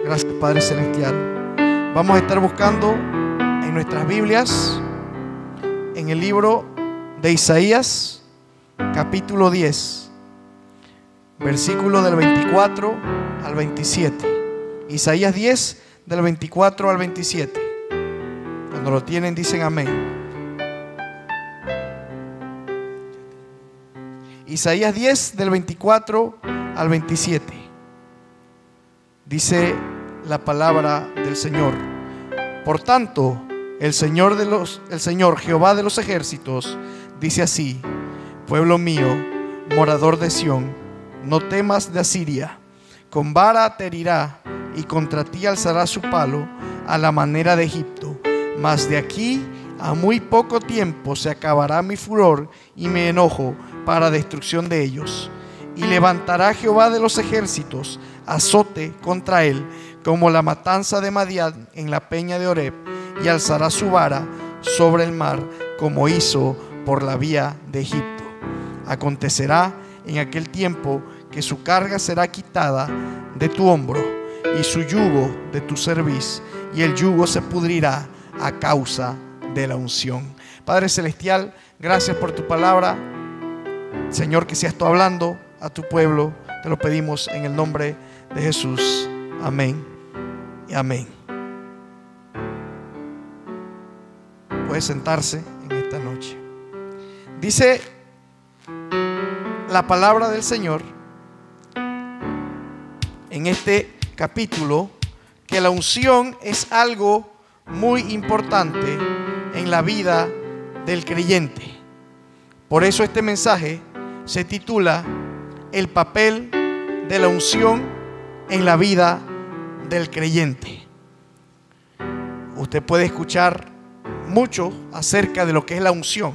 Gracias, Padre Celestial. Vamos a estar buscando en nuestras Biblias, en el libro de Isaías, capítulo 10, versículo del 24 al 27. Isaías 10, del 24 al 27. Cuando lo tienen, dicen amén. Isaías 10, del 24 al 27. Dice la palabra del Señor: por tanto, el Señor Jehová de los ejércitos dice así: pueblo mío, morador de Sión, no temas de Asiria. Con vara te herirá y contra ti alzará su palo a la manera de Egipto. Mas de aquí a muy poco tiempo se acabará mi furor y mi enojo para destrucción de ellos. Y levantará Jehová de los ejércitos azote contra él, como la matanza de Madián en la peña de Oreb, y alzará su vara sobre el mar, como hizo por la vía de Egipto. Acontecerá en aquel tiempo que su carga será quitada de tu hombro y su yugo de tu cerviz, y el yugo se pudrirá a causa de la unción. Padre Celestial, gracias por tu palabra. Señor, que seas tú hablando a tu pueblo. Te lo pedimos en el nombre de Jesús. Amén y amén. Puede sentarse en esta noche. Dice la palabra del Señor en este capítulo que la unción es algo muy importante en la vida del creyente. Por eso este mensaje se titula El papel de la unción en la vida del creyente. Usted puede escuchar mucho acerca de lo que es la unción,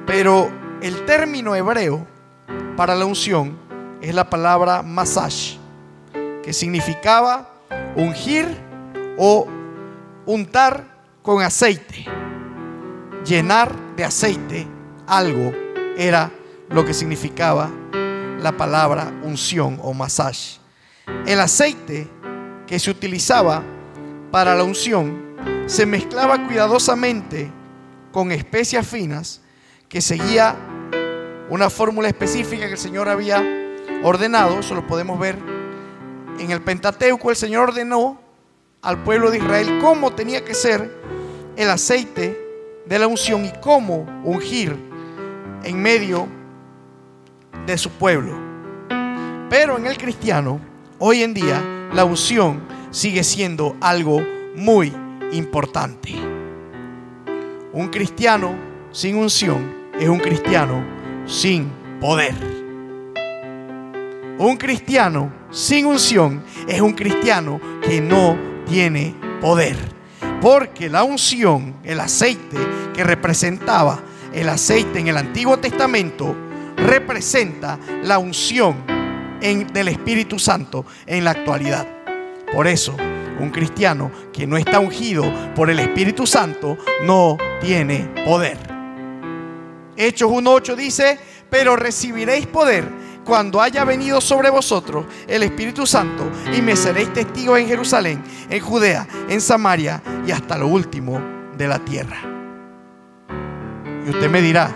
pero el término hebreo para la unción es la palabra masash, que significaba ungir o untar con aceite. Llenar de aceite algo era lo que significaba la palabra unción o masaje. El aceite que se utilizaba para la unción se mezclaba cuidadosamente con especias finas, que seguía una fórmula específica que el Señor había ordenado. Eso lo podemos ver en el Pentateuco. El Señor ordenó al pueblo de Israel cómo tenía que ser el aceite de la unción y cómo ungir en medio de su pueblo. Pero en el cristiano, hoy en día, la unción sigue siendo algo muy importante. Un cristiano sin unción es un cristiano sin poder. Un cristiano sin unción es un cristiano que no tiene poder. Porque la unción, el aceite que representaba el aceite en el Antiguo Testamento, representa la unción del Espíritu Santo en la actualidad. Por eso, un cristiano que no está ungido por el Espíritu Santo no tiene poder. Hechos 1:8 dice: pero recibiréis poder cuando haya venido sobre vosotros el Espíritu Santo, y me seréis testigos en Jerusalén, en Judea, en Samaria y hasta lo último de la tierra. Y usted me dirá,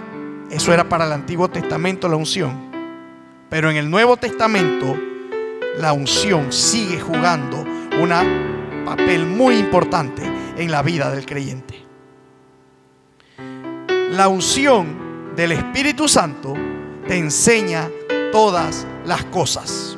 eso era para el Antiguo Testamento la unción, pero en el Nuevo Testamento la unción sigue jugando un papel muy importante en la vida del creyente. La unción del Espíritu Santo te enseña todas las cosas.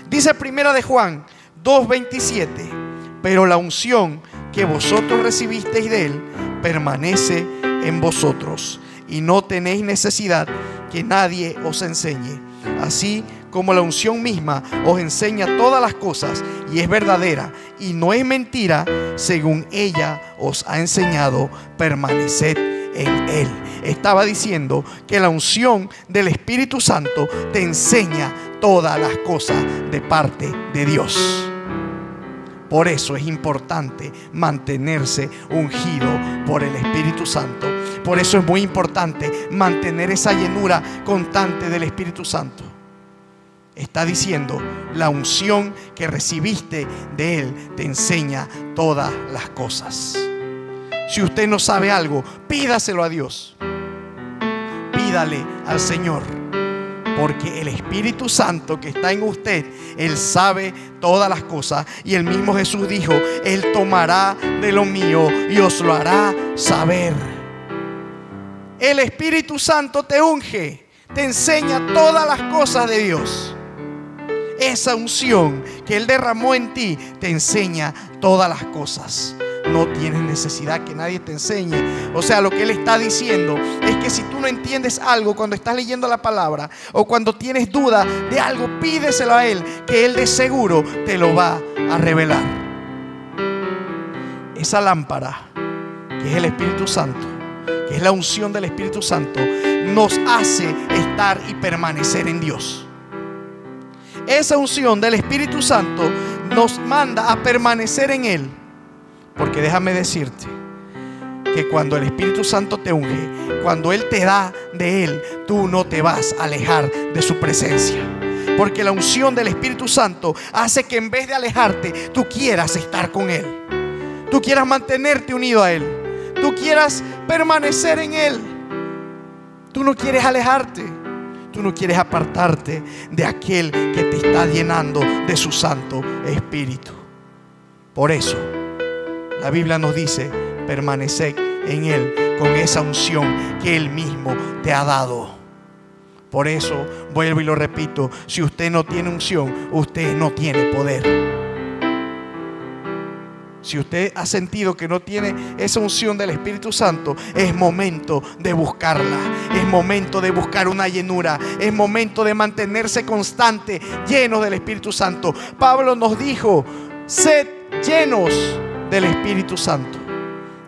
Dice Primera de Juan 2:27: pero la unción que vosotros recibisteis de él permanece en vosotros, y no tenéis necesidad que nadie os enseñe. Así como la unción misma os enseña todas las cosas y es verdadera y no es mentira, según ella os ha enseñado, permaneced en él. Estaba diciendo que la unción del Espíritu Santo te enseña todas las cosas de parte de Dios. Por eso es importante mantenerse ungido por el Espíritu Santo. Por eso es muy importante mantener esa llenura constante del Espíritu Santo. Está diciendo, la unción que recibiste de Él te enseña todas las cosas. Si usted no sabe algo, pídaselo a Dios. Pídale al Señor, porque el Espíritu Santo que está en usted, Él sabe todas las cosas. Y el mismo Jesús dijo, Él tomará de lo mío y os lo hará saber. El Espíritu Santo te unge, te enseña todas las cosas de Dios. Esa unción que Él derramó en ti te enseña todas las cosas. No tienes necesidad que nadie te enseñe. O sea, lo que Él está diciendo es que si tú no entiendes algo cuando estás leyendo la palabra, o cuando tienes duda de algo, pídeselo a Él, que Él de seguro te lo va a revelar. Esa lámpara, que es el Espíritu Santo, que es la unción del Espíritu Santo, nos hace estar y permanecer en Dios. Esa unción del Espíritu Santo nos manda a permanecer en Él. Porque déjame decirte que cuando el Espíritu Santo te unge, cuando Él te da de Él, tú no te vas a alejar de su presencia. Porque la unción del Espíritu Santo hace que en vez de alejarte, tú quieras estar con Él. Tú quieras mantenerte unido a Él. Tú quieras permanecer en Él. Tú no quieres alejarte. Tú no quieres apartarte de aquel que te está llenando de su Santo Espíritu. Por eso la Biblia nos dice, permaneced en Él con esa unción que Él mismo te ha dado. Por eso, vuelvo y lo repito, si usted no tiene unción, usted no tiene poder. Si usted ha sentido que no tiene esa unción del Espíritu Santo, es momento de buscarla. Es momento de buscar una llenura. Es momento de mantenerse constante, llenos del Espíritu Santo. Pablo nos dijo, sed llenos del Espíritu Santo.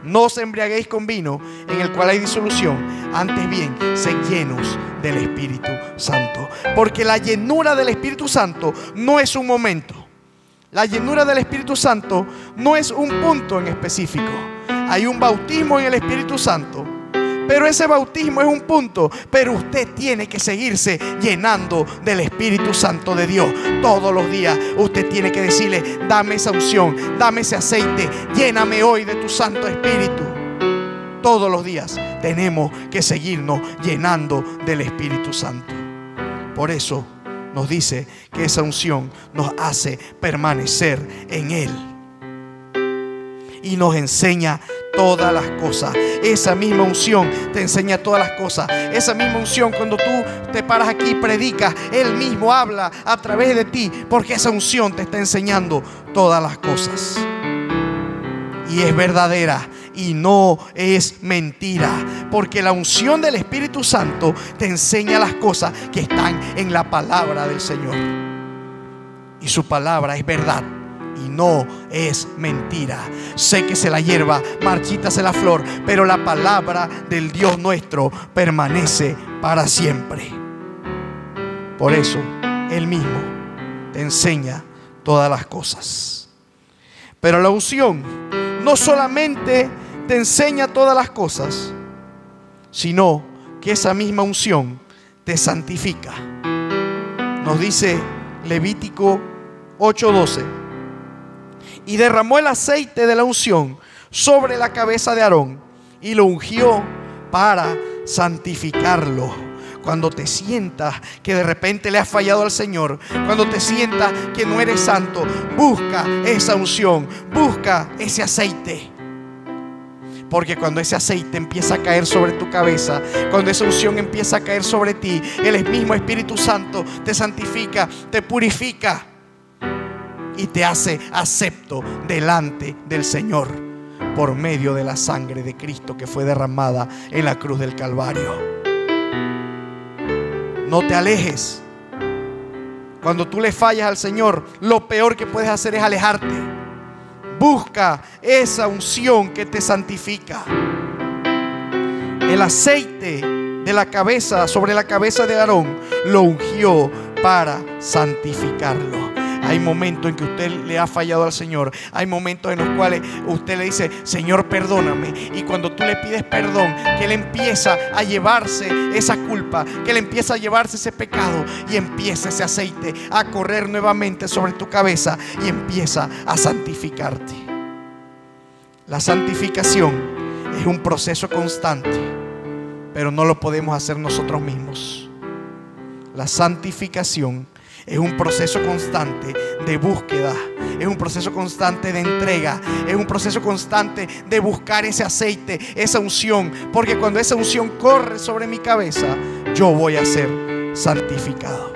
No os embriaguéis con vino en el cual hay disolución, antes bien, sed llenos del Espíritu Santo. Porque la llenura del Espíritu Santo no es un momento. La llenura del Espíritu Santo no es un punto en específico. Hay un bautismo en el Espíritu Santo, pero ese bautismo es un punto. Pero usted tiene que seguirse llenando del Espíritu Santo de Dios todos los días. Usted tiene que decirle, dame esa unción, dame ese aceite, lléname hoy de tu Santo Espíritu. Todos los días tenemos que seguirnos llenando del Espíritu Santo. Por eso nos dice que esa unción nos hace permanecer en Él y nos enseña todas las cosas. Esa misma unción te enseña todas las cosas. Esa misma unción, cuando tú te paras aquí y predicas, Él mismo habla a través de ti, porque esa unción te está enseñando todas las cosas. Y es verdadera y no es mentira, porque la unción del Espíritu Santo te enseña las cosas que están en la palabra del Señor. Y su palabra es verdad y no es mentira. Séquese la hierba, marchítase la flor, pero la palabra del Dios nuestro permanece para siempre. Por eso Él mismo te enseña todas las cosas. Pero la unción no solamente te enseña todas las cosas, sino que esa misma unción te santifica. Nos dice Levítico 8:12: y derramó el aceite de la unción sobre la cabeza de Aarón y lo ungió para santificarlo. Cuando te sientas que de repente le has fallado al Señor, cuando te sientas que no eres santo, busca esa unción, busca ese aceite. Porque cuando ese aceite empieza a caer sobre tu cabeza, cuando esa unción empieza a caer sobre ti, el mismo Espíritu Santo te santifica, te purifica y te hace acepto delante del Señor por medio de la sangre de Cristo que fue derramada en la cruz del Calvario. No te alejes. Cuando tú le fallas al Señor, lo peor que puedes hacer es alejarte. Busca esa unción que te santifica. El aceite de la cabeza, sobre la cabeza de Aarón, lo ungió para santificarlo. Hay momentos en que usted le ha fallado al Señor. Hay momentos en los cuales usted le dice: Señor, perdóname. Y cuando tú le pides perdón, que Él empieza a llevarse esa culpa, que Él empieza a llevarse ese pecado, y empieza ese aceite a correr nuevamente sobre tu cabeza y empieza a santificarte. La santificación es un proceso constante, pero no lo podemos hacer nosotros mismos. La santificación es un proceso constante de búsqueda, es un proceso constante de entrega, es un proceso constante de buscar ese aceite, esa unción, porque cuando esa unción corre sobre mi cabeza, yo voy a ser santificado.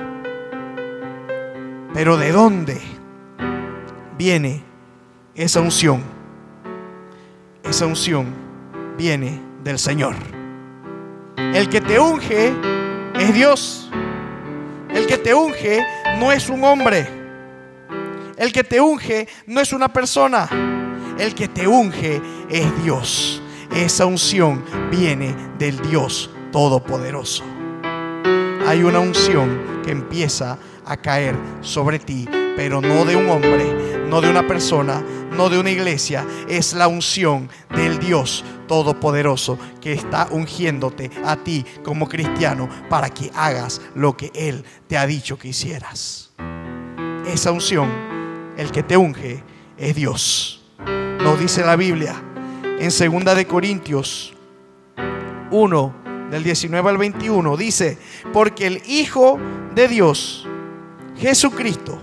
Pero ¿de dónde viene esa unción? Esa unción viene del Señor. El que te unge es Dios. El que te unge no es un hombre. El que te unge no es una persona. El que te unge es Dios. Esa unción viene del Dios Todopoderoso. Hay una unción que empieza a caer sobre ti, pero no de un hombre, no de una persona, no de una iglesia. Es la unción del Dios Todopoderoso que está ungiéndote a ti como cristiano para que hagas lo que Él te ha dicho que hicieras. Esa unción, el que te unge es Dios. Nos dice la Biblia en 2 de Corintios 1, del 19 al 21, dice: porque el Hijo de Dios, Jesucristo,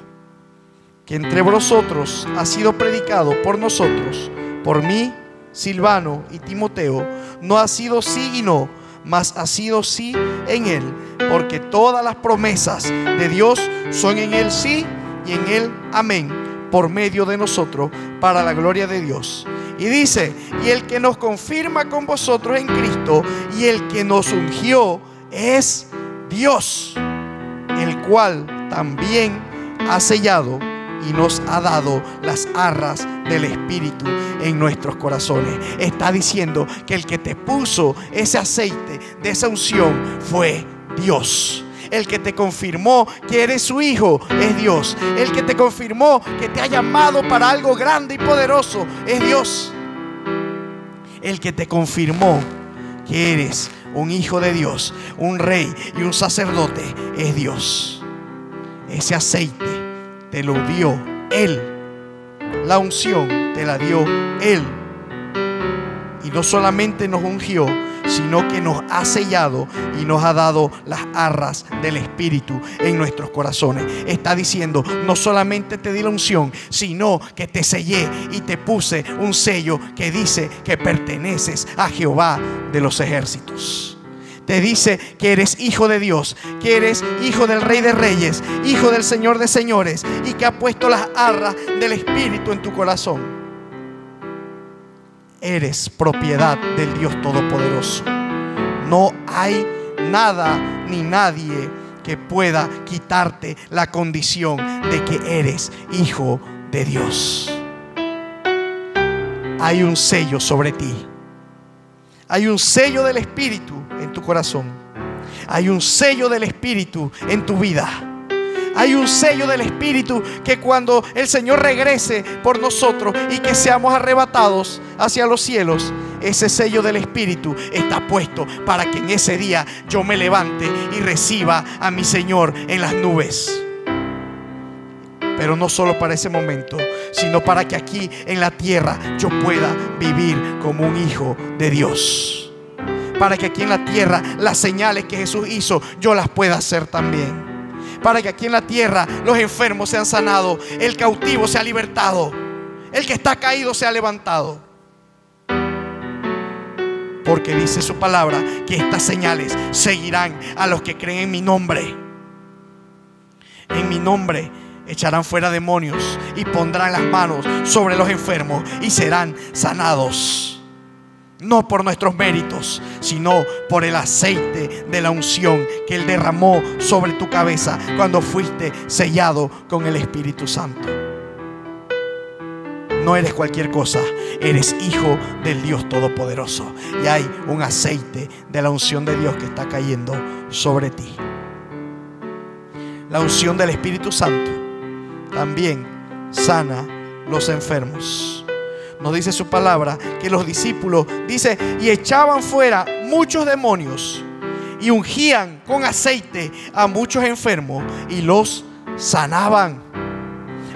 que entre vosotros ha sido predicado por nosotros, por mí, Silvano y Timoteo, no ha sido sí y no, mas ha sido sí en Él, porque todas las promesas de Dios son en Él sí y en Él amén, por medio de nosotros, para la gloria de Dios. Y dice: y el que nos confirma con vosotros en Cristo y el que nos ungió es Dios, el cual también ha sellado y nos ha dado las arras del Espíritu en nuestros corazones. Está diciendo que el que te puso ese aceite de esa unción fue Dios. El que te confirmó que eres su hijo es Dios. El que te confirmó que te ha llamado para algo grande y poderoso es Dios. El que te confirmó que eres un hijo de Dios, un rey y un sacerdote es Dios. Ese aceite te lo dio Él. La unción te la dio Él. Y no solamente nos ungió, sino que nos ha sellado y nos ha dado las arras del Espíritu en nuestros corazones. Está diciendo: no solamente te di la unción, sino que te sellé y te puse un sello que dice que perteneces a Jehová de los ejércitos. Te dice que eres hijo de Dios, que eres hijo del Rey de Reyes, hijo del Señor de Señores, y que ha puesto las arras del Espíritu en tu corazón. Eres propiedad del Dios Todopoderoso. No hay nada ni nadie que pueda quitarte la condición de que eres hijo de Dios. Hay un sello sobre ti. Hay un sello del Espíritu en tu corazón. Hay un sello del Espíritu en tu vida. Hay un sello del Espíritu que cuando el Señor regrese por nosotros y que seamos arrebatados hacia los cielos, ese sello del Espíritu está puesto para que en ese día yo me levante y reciba a mi Señor en las nubes. Pero no solo para ese momento, sino para que aquí en la tierra yo pueda vivir como un hijo de Dios. Para que aquí en la tierra las señales que Jesús hizo yo las pueda hacer también. Para que aquí en la tierra los enfermos sean sanados, el cautivo sea libertado, el que está caído sea levantado. Porque dice su palabra que estas señales seguirán a los que creen en mi nombre. En mi nombre echarán fuera demonios y pondrán las manos sobre los enfermos y serán sanados. No por nuestros méritos, sino por el aceite de la unción que Él derramó sobre tu cabeza cuando fuiste sellado con el Espíritu Santo. No eres cualquier cosa, eres hijo del Dios Todopoderoso. Y hay un aceite de la unción de Dios que está cayendo sobre ti. La unción del Espíritu Santo también sana los enfermos. Nos dice su palabra que los discípulos, dice, y echaban fuera muchos demonios y ungían con aceite a muchos enfermos y los sanaban.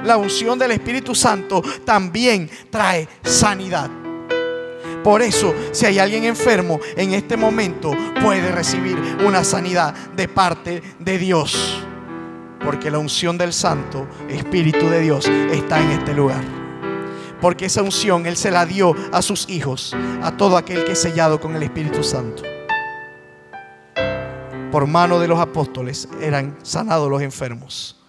La unción del Espíritu Santo también trae sanidad. Por eso, si hay alguien enfermo en este momento, puede recibir una sanidad de parte de Dios, porque la unción del Santo Espíritu de Dios está en este lugar. Porque esa unción Él se la dio a sus hijos, a todo aquel que es sellado con el Espíritu Santo. Por mano de los apóstoles eran sanados los enfermos,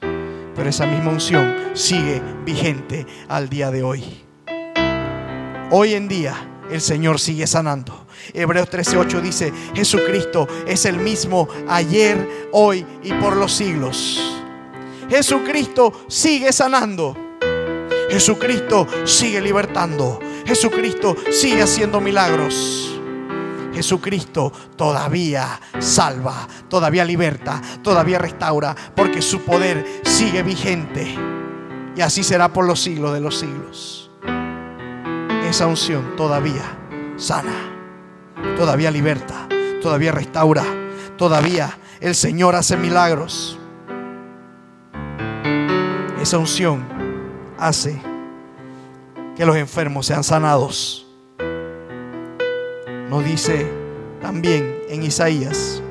pero esa misma unción sigue vigente al día de hoy. Hoy en día el Señor sigue sanando. Hebreos 13:8 dice: Jesucristo es el mismo ayer, hoy y por los siglos. Jesucristo sigue sanando. Jesucristo sigue libertando. Jesucristo sigue haciendo milagros. Jesucristo todavía salva, todavía liberta, todavía restaura, porque su poder sigue vigente. Y así será por los siglos de los siglos. Esa unción todavía sana, todavía liberta, todavía restaura, todavía el Señor hace milagros. Esa unción hace que los enfermos sean sanados. Nos dice también en Isaías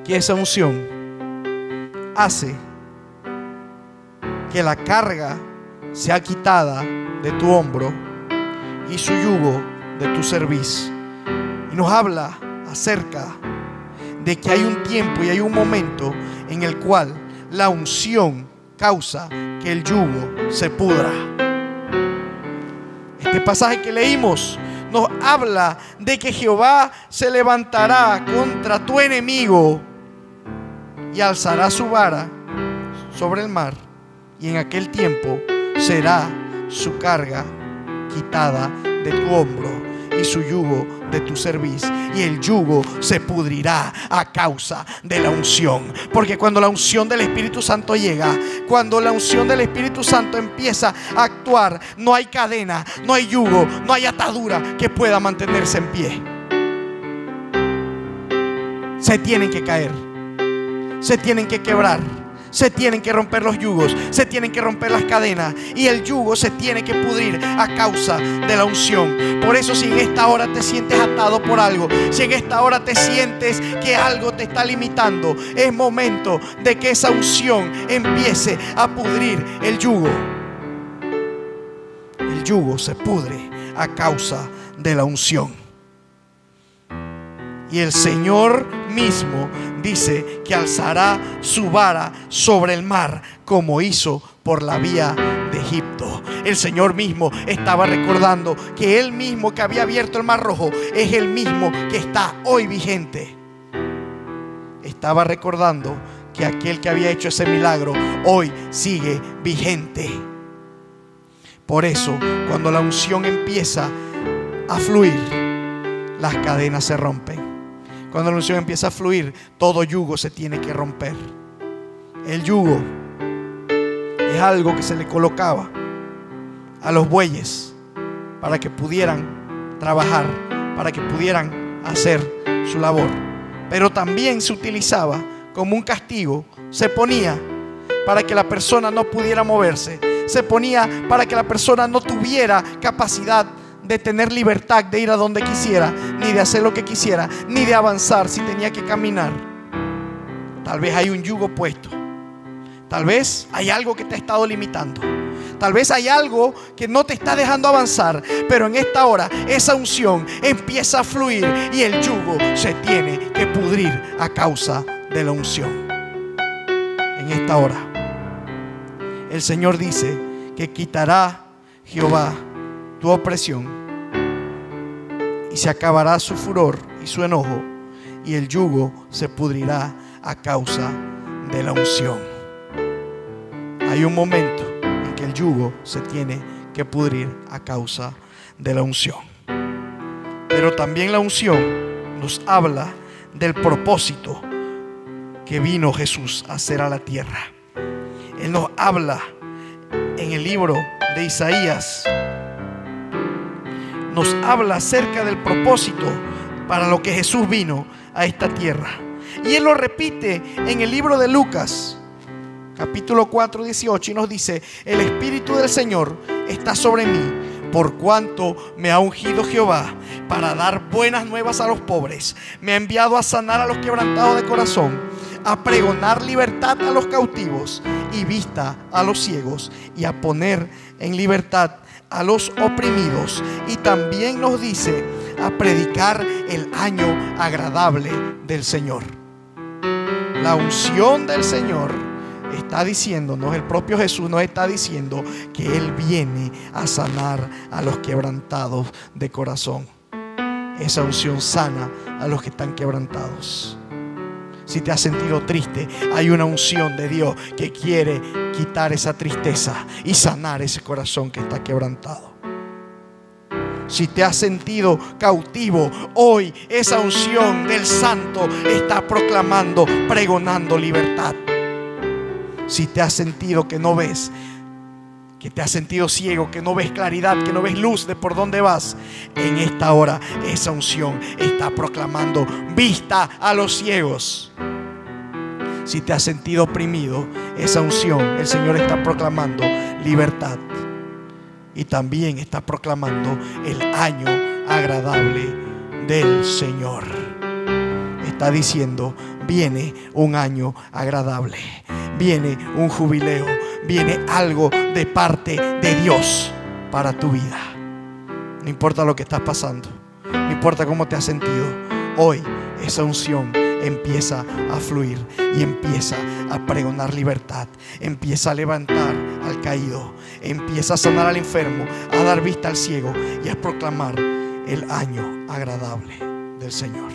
que esa unción hace que la carga sea quitada de tu hombro y su yugo de tu cerviz. Y nos habla acerca de que hay un tiempo y hay un momento en el cual la unción causa que el yugo se pudra. Este pasaje que leímos nos habla de que Jehová se levantará contra tu enemigo y alzará su vara sobre el mar, y en aquel tiempo será su carga quitada de tu hombro y su yugo de tu cerviz, y el yugo se pudrirá a causa de la unción. Porque cuando la unción del Espíritu Santo llega, cuando la unción del Espíritu Santo empieza a actuar, no hay cadena, no hay yugo, no hay atadura que pueda mantenerse en pie. Se tienen que caer, se tienen que quebrar, se tienen que romper los yugos, se tienen que romper las cadenas, y el yugo se tiene que pudrir a causa de la unción. Por eso, si en esta hora te sientes atado por algo, si en esta hora te sientes que algo te está limitando, es momento de que esa unción empiece a pudrir el yugo. El yugo se pudre a causa de la unción. Y el Señor mismo dice que alzará su vara sobre el mar, como hizo por la vía de Egipto. El Señor mismo estaba recordando que Él mismo que había abierto el mar rojo es el mismo que está hoy vigente. Estaba recordando que aquel que había hecho ese milagro hoy sigue vigente. Por eso, cuando la unción empieza a fluir, las cadenas se rompen. Cuando la unción empieza a fluir, todo yugo se tiene que romper. El yugo es algo que se le colocaba a los bueyes para que pudieran trabajar, para que pudieran hacer su labor. Pero también se utilizaba como un castigo. Se ponía para que la persona no pudiera moverse. Se ponía para que la persona no tuviera capacidad de tener libertad de ir a donde quisiera, ni de hacer lo que quisiera, ni de avanzar si tenía que caminar. Tal vez hay un yugo puesto. Tal vez hay algo que te ha estado limitando. Tal vez hay algo que no te está dejando avanzar. Pero en esta hora esa unción empieza a fluir y el yugo se tiene que pudrir a causa de la unción. En esta hora el Señor dice que quitará Jehová tu opresión y se acabará su furor y su enojo, y el yugo se pudrirá a causa de la unción. Hay un momento en que el yugo se tiene que pudrir a causa de la unción. Pero también la unción nos habla del propósito que vino Jesús a hacer a la tierra. Él nos habla en el libro de Isaías. Nos habla acerca del propósito para lo que Jesús vino a esta tierra. Y Él lo repite en el libro de Lucas, capítulo 4, 18, y nos dice: el Espíritu del Señor está sobre mí, por cuanto me ha ungido Jehová para dar buenas nuevas a los pobres. Me ha enviado a sanar a los quebrantados de corazón, a pregonar libertad a los cautivos y vista a los ciegos, y a poner en libertad a los oprimidos. Y también nos dice a predicar el año agradable del Señor. La unción del Señor está diciéndonos, el propio Jesús nos está diciendo que Él viene a sanar a los quebrantados de corazón. Esa unción sana a los que están quebrantados. Si te has sentido triste, hay una unción de Dios que quiere quitar esa tristeza y sanar ese corazón que está quebrantado. Si te has sentido cautivo, hoy esa unción del Santo está proclamando, pregonando libertad. Si te has sentido que no ves, que te has sentido ciego, que no ves claridad, que no ves luz de por dónde vas, en esta hora esa unción está proclamando vista a los ciegos. Si te has sentido oprimido, esa unción, el Señor está proclamando libertad. Y también está proclamando el año agradable del Señor. Está diciendo: viene un año agradable, viene un jubileo, viene algo de parte de Dios para tu vida. No importa lo que estás pasando, no importa cómo te has sentido, hoy esa unción empieza a fluir y empieza a pregonar libertad, empieza a levantar al caído, empieza a sanar al enfermo, a dar vista al ciego y a proclamar el año agradable del Señor.